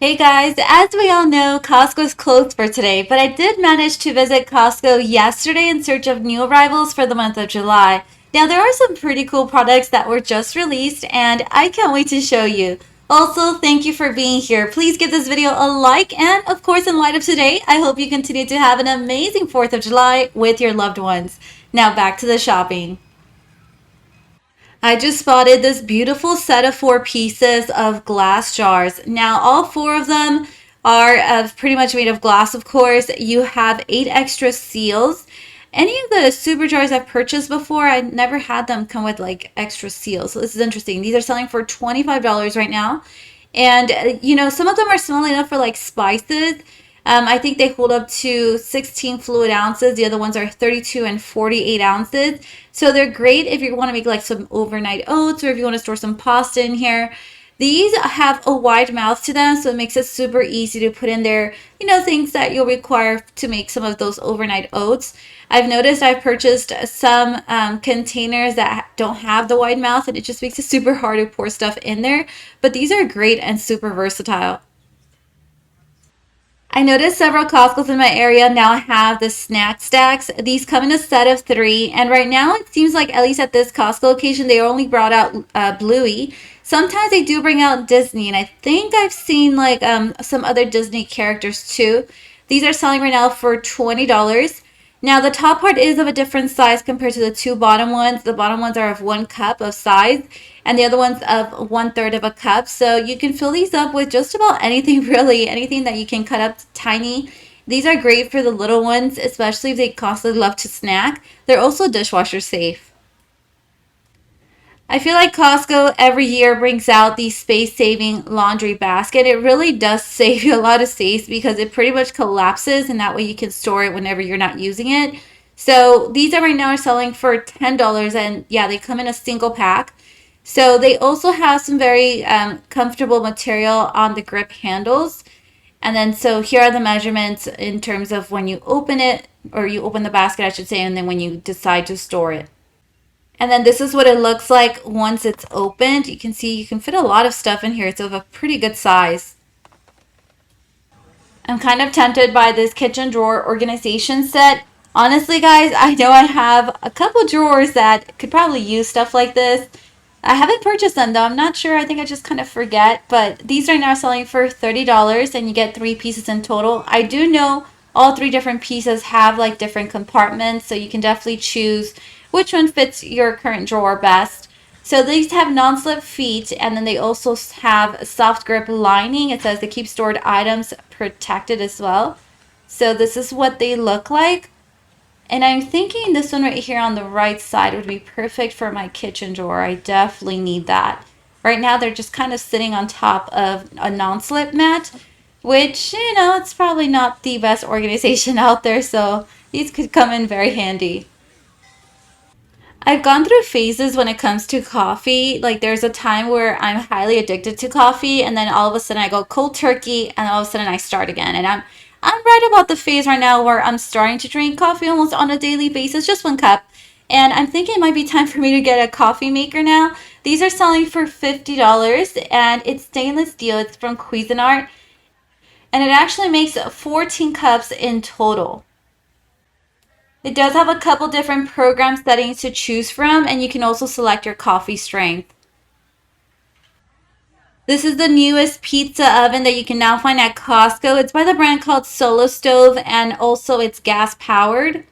Hey guys, as we all know, Costco's closed for today, but I did manage to visit Costco yesterday in search of new arrivals for the month of July. Now, there are some pretty cool products that were just released, and I can't wait to show you. Also, thank you for being here. Please give this video a like, and of course, in light of today, I hope you continue to have an amazing 4th of July with your loved ones. Now, back to the shopping. I just spotted this beautiful set of 4 pieces of glass jars. Now, all 4 of them are pretty much made of glass, of course. You have 8 extra seals. Any of the super jars I've purchased before, I never had them come with like extra seals. So this is interesting. These are selling for $25 right now. And, some of them are small enough for like spices. I think they hold up to 16 fluid ounces. The other ones are 32 and 48 ounces. So they're great if you want to make like some overnight oats or if you want to store some pasta in here. These have a wide mouth to them, so it makes it super easy to put in there, things that you'll require to make some of those overnight oats. I've noticed I've purchased some containers that don't have the wide mouth, and it just makes it super hard to pour stuff in there. But these are great and super versatile. I noticed several Costco's in my area now have the snack stacks. These come in a set of 3, and right now it seems like at least at this Costco location they only brought out Bluey. Sometimes they do bring out Disney, and I think I've seen like some other Disney characters too. These are selling right now for $20. Now the top part is of a different size compared to the 2 bottom ones. The bottom ones are of 1 cup of size, and the other one's of 1/3 of a cup. So you can fill these up with just about anything, really, anything that you can cut up tiny. These are great for the little ones, especially if they constantly love to snack. They're also dishwasher safe. I feel like Costco every year brings out the space-saving laundry basket. It really does save you a lot of space because it pretty much collapses, and that way you can store it whenever you're not using it. So these are right now are selling for $10, and yeah, they come in a single pack. So they also have some very comfortable material on the grip handles. And then so here are the measurements in terms of when you open it, or you open the basket, I should say, and then when you decide to store it. And then this is what it looks like once it's opened. You can see you can fit a lot of stuff in here. It's of a pretty good size. I'm kind of tempted by this kitchen drawer organization set. Honestly, guys, I know I have a couple drawers that could probably use stuff like this. I haven't purchased them though. I'm not sure. I think I just kind of forget. But these are now selling for $30 and you get 3 pieces in total. I do know all 3 different pieces have like different compartments, so you can definitely choose which one fits your current drawer best. So these have non-slip feet, and then they also have a soft grip lining. It says they keep stored items protected as well. So this is what they look like. And I'm thinking this one right here on the right side would be perfect for my kitchen drawer. I definitely need that. Right now they're just kind of sitting on top of a non-slip mat, which, it's probably not the best organization out there, so these could come in very handy. I've gone through phases when it comes to coffee. Like there's a time where I'm highly addicted to coffee, and then all of a sudden I go cold turkey, and all of a sudden I start again. And I'm right about the phase right now where I'm starting to drink coffee almost on a daily basis, just 1 cup. And I'm thinking it might be time for me to get a coffee maker now. These are selling for $50, and it's stainless steel. It's from Cuisinart, and it actually makes 14 cups in total. It does have a couple different program settings to choose from, and you can also select your coffee strength. This is the newest pizza oven that you can now find at Costco. It's by the brand called Solo Stove, and also it's gas powered.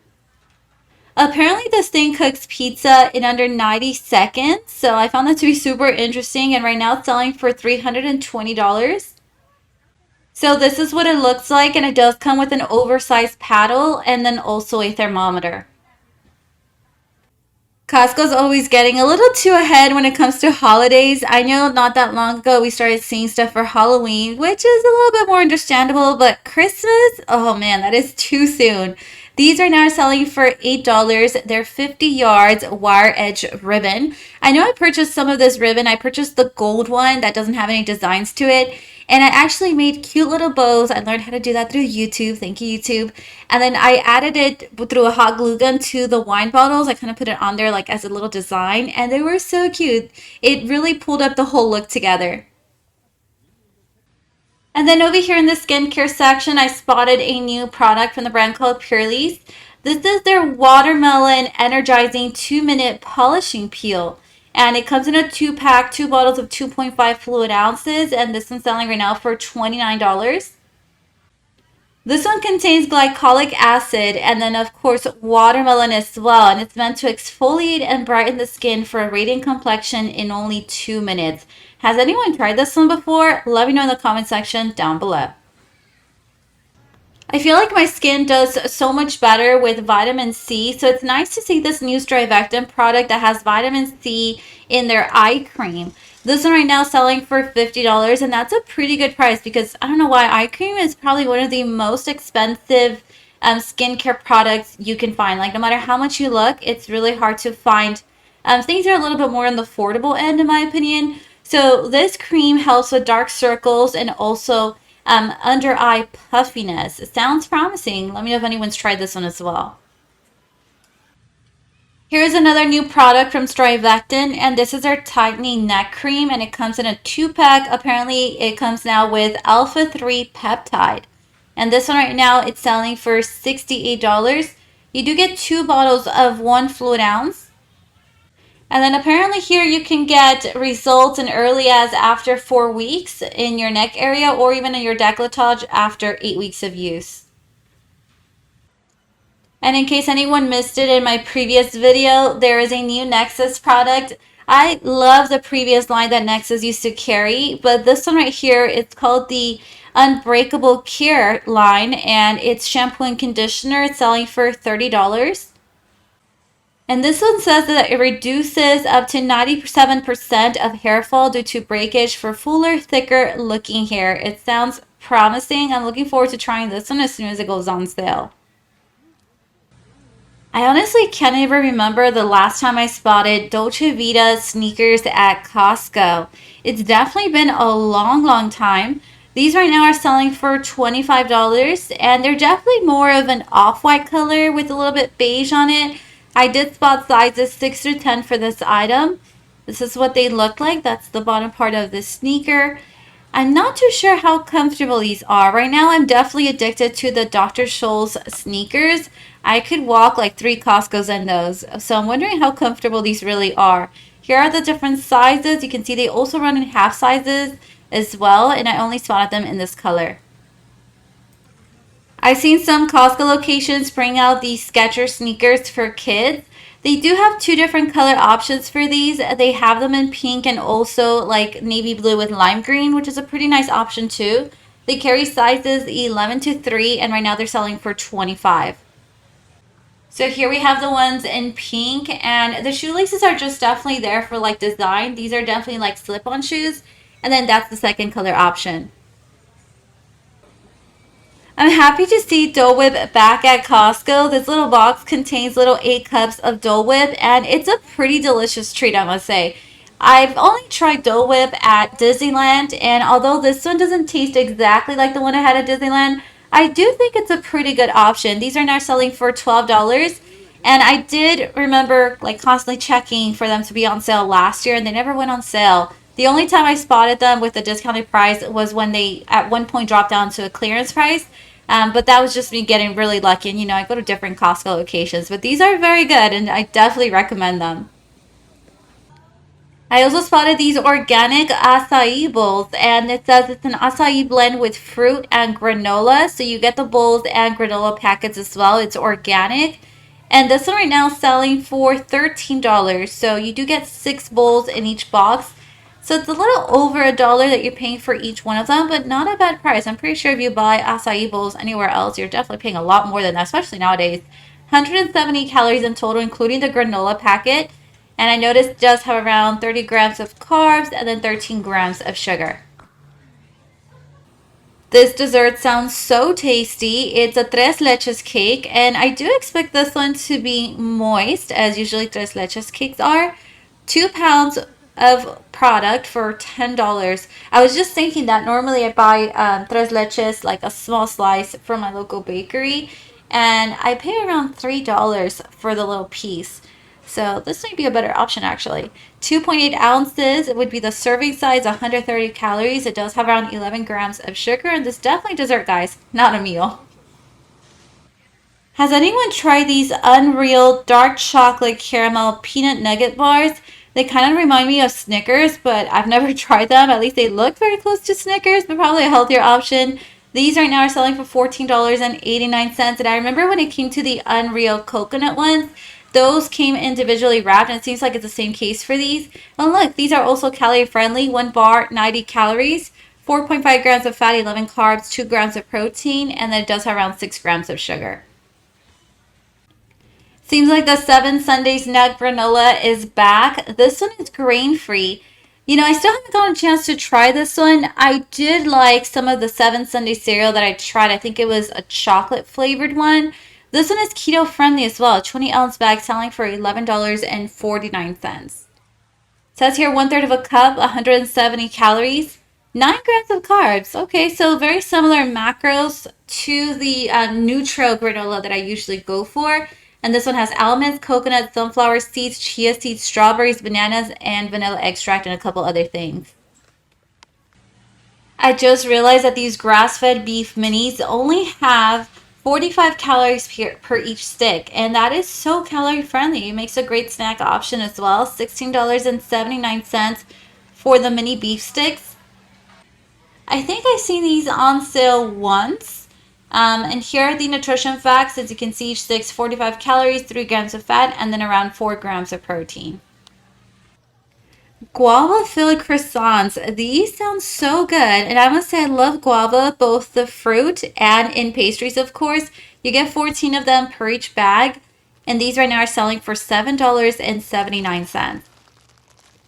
Apparently this thing cooks pizza in under 90 seconds, so I found that to be super interesting, and right now it's selling for $320. So this is what it looks like, and it does come with an oversized paddle and then also a thermometer. Costco's always getting a little too ahead when it comes to holidays. I know not that long ago we started seeing stuff for Halloween, which is a little bit more understandable, but Christmas, oh man, that is too soon. These are now selling for $8. They're 50 yards wire edge ribbon. I know I purchased some of this ribbon. I purchased the gold one that doesn't have any designs to it. And I actually made cute little bows. I learned how to do that through YouTube. Thank you, YouTube. And then I added it through a hot glue gun to the wine bottles. I kind of put it on there like as a little design. And they were so cute. It really pulled up the whole look together. And then over here in the skincare section, I spotted a new product from the brand called Purlisse. This is their watermelon energizing 2-minute polishing peel. And it comes in a 2-pack, 2 bottles of 2.5 fluid ounces. And this one's selling right now for $29. This one contains glycolic acid and then, of course, watermelon as well. And it's meant to exfoliate and brighten the skin for a radiant complexion in only 2 minutes. Has anyone tried this one before? Let me know in the comment section down below. I feel like my skin does so much better with vitamin C, so it's nice to see this new StriVectin product that has vitamin C in their eye cream. This one right now is selling for $50, and that's a pretty good price because I don't know why eye cream is probably one of the most expensive skincare products you can find. Like, no matter how much you look, it's really hard to find things that are a little bit more on the affordable end, in my opinion. So this cream helps with dark circles and also under eye puffiness. It sounds promising. Let me know if anyone's tried this one as well. Here's another new product from StriVectin, and this is our tightening neck cream, and it comes in a 2-pack. Apparently, it comes now with alpha-3 peptide. And this one right now, it's selling for $68. You do get 2 bottles of 1 fluid ounce. And then apparently here you can get results as early as after 4 weeks in your neck area or even in your décolletage after 8 weeks of use. And in case anyone missed it in my previous video, there is a new Nexus product. I love the previous line that Nexus used to carry, but this one right here, it's called the Unbreakable Care line, and it's shampoo and conditioner. It's selling for $30. And this one says that it reduces up to 97% of hair fall due to breakage for fuller, thicker looking hair. It sounds promising. I'm looking forward to trying this one as soon as it goes on sale. I honestly can't even remember the last time I spotted Dolce Vita Sneakers at Costco. It's definitely been a long time. These right now are selling for $25, and they're definitely more of an off-white color with a little bit beige on it. I did spot sizes 6 through 10 for this item. This is what they look like. That's the bottom part of the sneaker. I'm not too sure how comfortable these are. Right now, I'm definitely addicted to the Dr. Scholl's sneakers. I could walk like 3 Costco's in those. So I'm wondering how comfortable these really are. Here are the different sizes. You can see they also run in half sizes as well. And I only spotted them in this color. I've seen some Costco locations bring out these Skechers sneakers for kids. They do have 2 different color options for these. They have them in pink and also like navy blue with lime green, which is a pretty nice option too. They carry sizes 11 to 3, and right now they're selling for $25. So here we have the ones in pink, and the shoelaces are just definitely there for like design. These are definitely like slip-on shoes, and then that's the second color option. I'm happy to see Dole Whip back at Costco. This little box contains little 8 cups of Dole Whip, and it's a pretty delicious treat, I must say. I've only tried Dole Whip at Disneyland, and although this one doesn't taste exactly like the one I had at Disneyland, I do think it's a pretty good option. These are now selling for $12, and I did remember like constantly checking for them to be on sale last year, and they never went on sale. The only time I spotted them with a discounted price was when they at one point dropped down to a clearance price. But that was just me getting really lucky. And, I go to different Costco locations. But these are very good, and I definitely recommend them. I also spotted these organic acai bowls. And it says it's an acai blend with fruit and granola. So you get the bowls and granola packets as well. It's organic. And this one right now is selling for $13. So you do get 6 bowls in each box. So it's a little over $1 that you're paying for each one of them, but not a bad price. I'm pretty sure if you buy acai bowls anywhere else, you're definitely paying a lot more than that, especially nowadays. 170 calories in total, including the granola packet. And I noticed it does have around 30 grams of carbs and then 13 grams of sugar. This dessert sounds so tasty. It's a tres leches cake, and I do expect this one to be moist, as usually tres leches cakes are. 2 pounds of product for $10. I was just thinking that normally I buy tres leches, like a small slice from my local bakery, and I pay around $3 for the little piece. So this might be a better option actually. 2.8 ounces, it would be the serving size, 130 calories. It does have around 11 grams of sugar, and this is definitely dessert, guys, not a meal. Has anyone tried these Unreal Dark Chocolate Caramel Peanut Nugget bars? They kind of remind me of Snickers, but I've never tried them. At least they look very close to Snickers, but probably a healthier option. These right now are selling for $14.89. And I remember when it came to the Unreal Coconut ones, those came individually wrapped, and it seems like it's the same case for these. And look, these are also calorie friendly. One bar, 90 calories, 4.5 grams of fat, 11 carbs, 2 grams of protein, and then it does have around 6 grams of sugar. Seems like the Seven Sundays nut granola is back. This one is grain free. You know, I still haven't gotten a chance to try this one. I did like some of the Seven Sunday cereal that I tried. I think it was a chocolate flavored one. This one is keto friendly as well. 20-ounce bag selling for $11.49. Says here 1/3 of a cup, 170 calories, 9 grams of carbs. Okay, so very similar macros to the neutral granola that I usually go for. And this one has almonds, coconut, sunflower seeds, chia seeds, strawberries, bananas, and vanilla extract, and a couple other things. I just realized that these grass-fed beef minis only have 45 calories per each stick, and that is so calorie friendly. It makes a great snack option as well. $16.79 for the mini beef sticks. I think I've seen these on sale once. And here are the nutrition facts. As you can see, each stick's 45 calories, 3 grams of fat, and then around 4 grams of protein. Guava filled croissants. These sound so good. And I must say, I love guava, both the fruit and in pastries, of course. You get 14 of them per each bag. And these right now are selling for $7.79.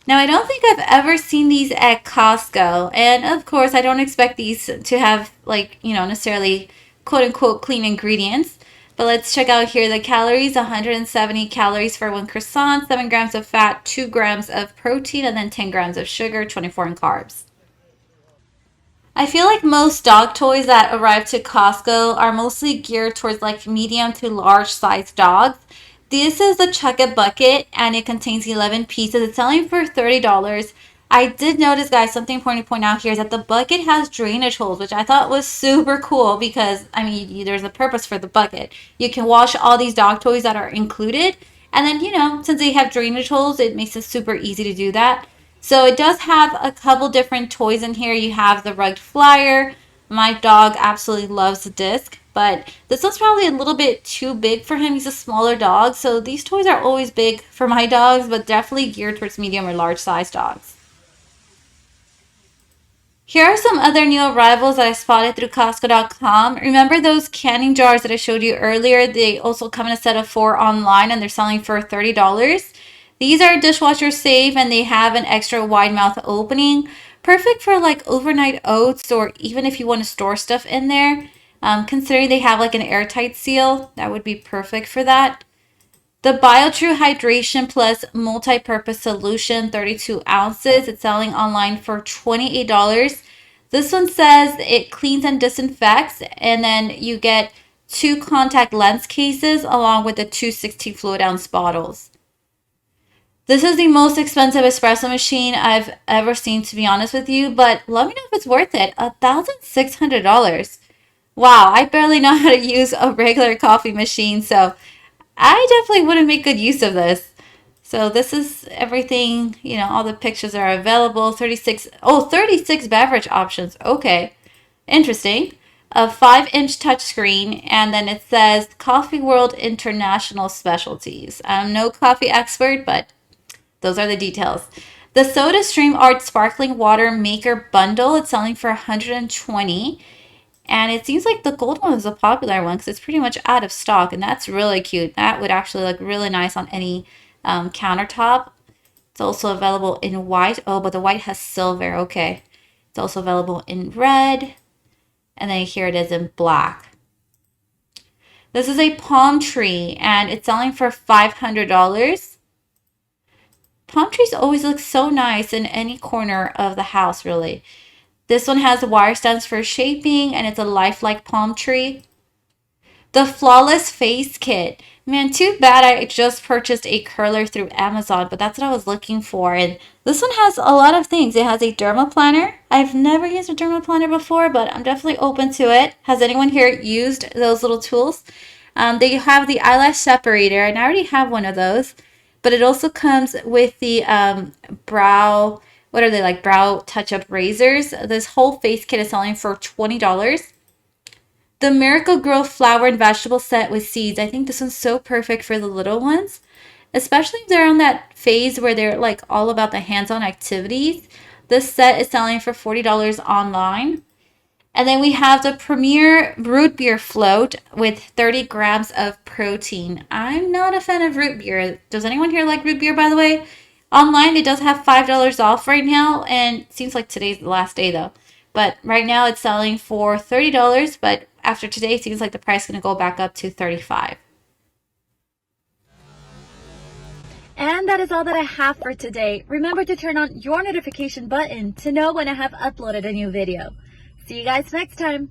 Now, I don't think I've ever seen these at Costco. And of course, I don't expect these to have, like, necessarily quote unquote clean ingredients. But let's check out here the calories. 170 calories for one croissant, 7 grams of fat, 2 grams of protein, and then 10 grams of sugar, 24 in carbs. I feel like most dog toys that arrive to Costco are mostly geared towards like medium to large size dogs. This is the Chucka Bucket, and it contains 11 pieces. It's selling for $30. I did notice, guys, something important to point out here is that the bucket has drainage holes, which I thought was super cool because, I mean, there's a purpose for the bucket. You can wash all these dog toys that are included. And then, since they have drainage holes, it makes it super easy to do that. So it does have a couple different toys in here. You have the rugged flyer. My dog absolutely loves the disc, but this one's probably a little bit too big for him. He's a smaller dog. So these toys are always big for my dogs, but definitely geared towards medium or large size dogs. Here are some other new arrivals that I spotted through Costco.com. Remember those canning jars that I showed you earlier? They also come in a set of 4 online, and they're selling for $30. These are dishwasher safe, and they have an extra wide mouth opening. Perfect for like overnight oats, or even if you want to store stuff in there. Considering they have like an airtight seal, that would be perfect for that. The Biotrue Hydration Plus Multipurpose Solution, 32 ounces. It's selling online for $28. This one says it cleans and disinfects, and then you get 2 contact lens cases along with the 2 16 fluid ounce bottles. This is the most expensive espresso machine I've ever seen, to be honest with you, but let me know if it's worth it. $1,600. Wow, I barely know how to use a regular coffee machine, so I definitely wouldn't make good use of this. So this is everything, all the pictures are available. 36 beverage options. Okay, interesting. A 5-inch touchscreen, and then it says Coffee World International Specialties. I'm no coffee expert, but those are the details. The Soda Stream Art Sparkling Water Maker Bundle, it's selling for $120. And it seems like the gold one is a popular one because it's pretty much out of stock. And that's really cute. That would actually look really nice on any countertop. It's also available in white. Oh, but the white has silver. Okay. It's also available in red. And then here it is in black. This is a palm tree, and it's selling for $500. Palm trees always look so nice in any corner of the house, really. This one has wire stems for shaping, and it's a lifelike palm tree. The Flawless Face Kit. Man, too bad I just purchased a curler through Amazon, but that's what I was looking for. And this one has a lot of things. It has a dermaplaner. I've never used a dermaplaner before, but I'm definitely open to it. Has anyone here used those little tools? They have the eyelash separator, and I already have one of those. But it also comes with the brow, what are they, like brow touch-up razors. This whole face kit is selling for $20. The Miracle Grow flower and vegetable set with seeds. I think this one's so perfect for the little ones, especially if they're on that phase where they're like all about the hands-on activities. This set is selling for $40 online. And then we have the Premier Root Beer Float with 30 grams of protein. I'm not a fan of root beer. Does anyone here like root beer, by the way? Online, it does have $5 off right now, and it seems like today's the last day, though. But right now, it's selling for $30, but after today, it seems like the price is going to go back up to $35. And that is all that I have for today. Remember to turn on your notification button to know when I have uploaded a new video. See you guys next time.